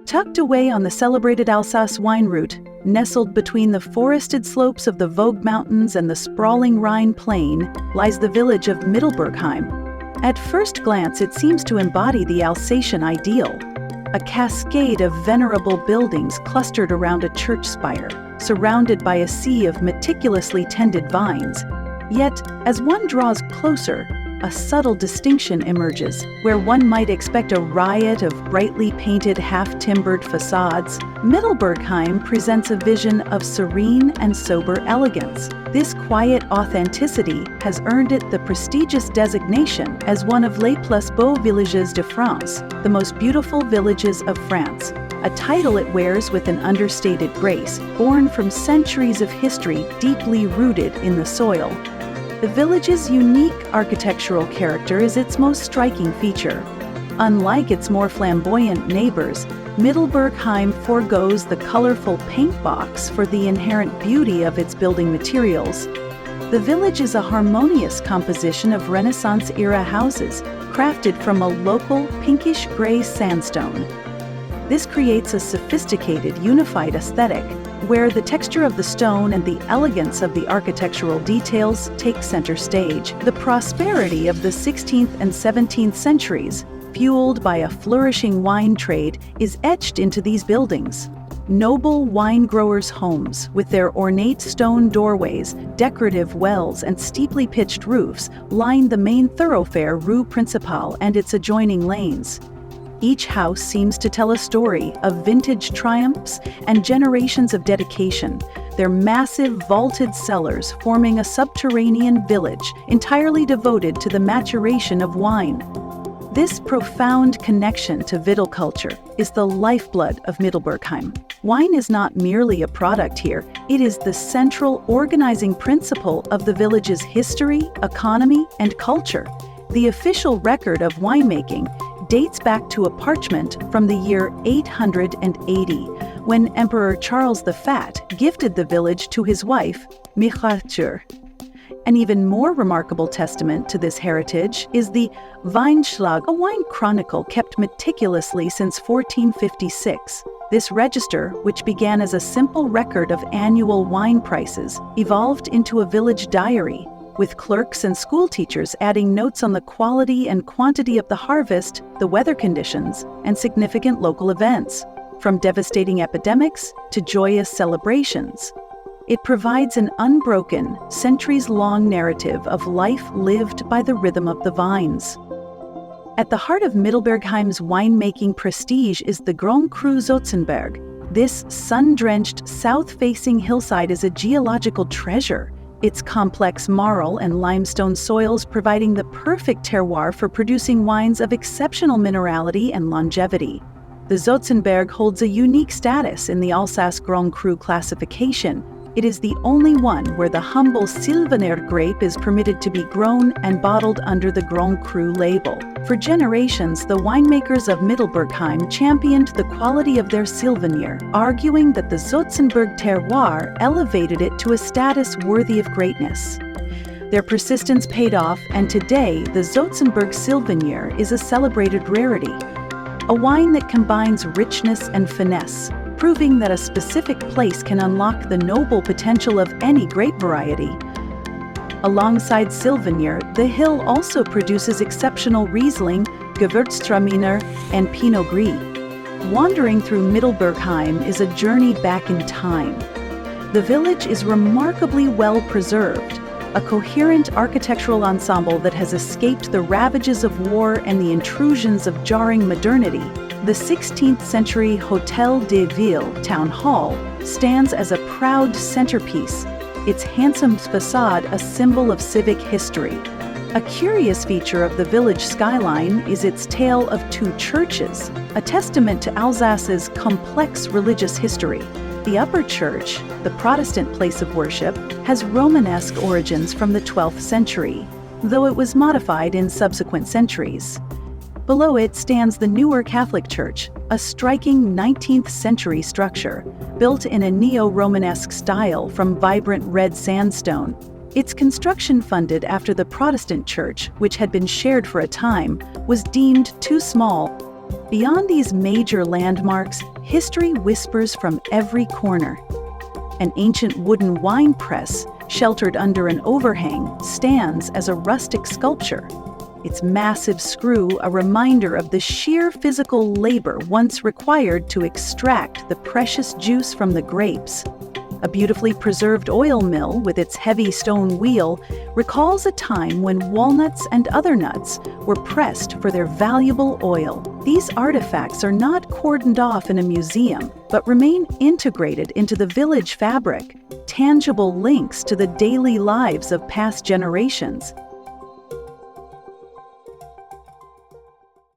Tucked away on the celebrated Alsace Wine Route, nestled between the forested slopes of the Vosges Mountains and the sprawling Rhine plain, lies the village of Mittelbergheim. At first glance, it seems to embody the Alsatian ideal, a cascade of venerable buildings clustered around a church spire, surrounded by a sea of meticulously tended vines. Yet, as one draws closer, a subtle distinction emerges. Where one might expect a riot of brightly painted, half-timbered facades, Mittelbergheim presents a vision of serene and sober elegance. This quiet authenticity has earned it the prestigious designation as one of les plus beaux villages de France, the most beautiful villages of France, a title it wears with an understated grace, born from centuries of history deeply rooted in the soil. The village's unique architectural character is its most striking feature. Unlike its more flamboyant neighbors, Mittelbergheim forgoes the colorful paint box for the inherent beauty of its building materials. The village is a harmonious composition of Renaissance-era houses, crafted from a local pinkish-gray sandstone. This creates a sophisticated, unified aesthetic, where the texture of the stone and the elegance of the architectural details take center stage. The prosperity of the 16th and 17th centuries, fueled by a flourishing wine trade, is etched into these buildings. Noble wine growers' homes, with their ornate stone doorways, decorative wells, and steeply pitched roofs, line the main thoroughfare Rue Principale and its adjoining lanes. Each house seems to tell a story of vintage triumphs and generations of dedication, their massive vaulted cellars forming a subterranean village entirely devoted to the maturation of wine. This profound connection to viticulture is the lifeblood of Mittelbergheim. Wine is not merely a product here, it is the central organizing principle of the village's history, economy, and culture. The official record of winemaking dates back to a parchment from the year 880, when Emperor Charles the Fat gifted the village to his wife, Michael. An even more remarkable testament to this heritage is the Weinschlag, a wine chronicle kept meticulously since 1456. This register, which began as a simple record of annual wine prices, evolved into a village diary, with clerks and school teachers adding notes on the quality and quantity of the harvest, the weather conditions, and significant local events, from devastating epidemics to joyous celebrations. It provides an unbroken, centuries-long narrative of life lived by the rhythm of the vines. At the heart of Mittelbergheim's winemaking prestige is the Grand Cru Zotzenberg. This sun-drenched, south-facing hillside is a geological treasure, its complex marl and limestone soils providing the perfect terroir for producing wines of exceptional minerality and longevity. The Zotzenberg holds a unique status in the Alsace Grand Cru classification. It is the only one where the humble Sylvaner grape is permitted to be grown and bottled under the Grand Cru label. For generations, the winemakers of Mittelbergheim championed the quality of their Sylvaner, arguing that the Zotzenberg terroir elevated it to a status worthy of greatness. Their persistence paid off, and today the Zotzenberg Sylvaner is a celebrated rarity, a wine that combines richness and finesse, proving that a specific place can unlock the noble potential of any grape variety. Alongside Sylvaner, the hill also produces exceptional Riesling, Gewürztraminer, and Pinot Gris. Wandering through Mittelbergheim is a journey back in time. The village is remarkably well preserved, a coherent architectural ensemble that has escaped the ravages of war and the intrusions of jarring modernity. The 16th century Hôtel de Ville town hall stands as a proud centerpiece, its handsome facade a symbol of civic history. A curious feature of the village skyline is its tale of two churches, a testament to Alsace's complex religious history. The upper church, the Protestant place of worship, has Romanesque origins from the 12th century, though it was modified in subsequent centuries. Below it stands the newer Catholic Church, a striking 19th century structure, built in a neo-Romanesque style from vibrant red sandstone. Its construction, funded after the Protestant church, which had been shared for a time, was deemed too small. Beyond these major landmarks, history whispers from every corner. An ancient wooden wine press, sheltered under an overhang, stands as a rustic sculpture. Its massive screw a reminder of the sheer physical labor once required to extract the precious juice from the grapes. A beautifully preserved oil mill with its heavy stone wheel recalls a time when walnuts and other nuts were pressed for their valuable oil. These artifacts are not cordoned off in a museum, but remain integrated into the village fabric, tangible links to the daily lives of past generations.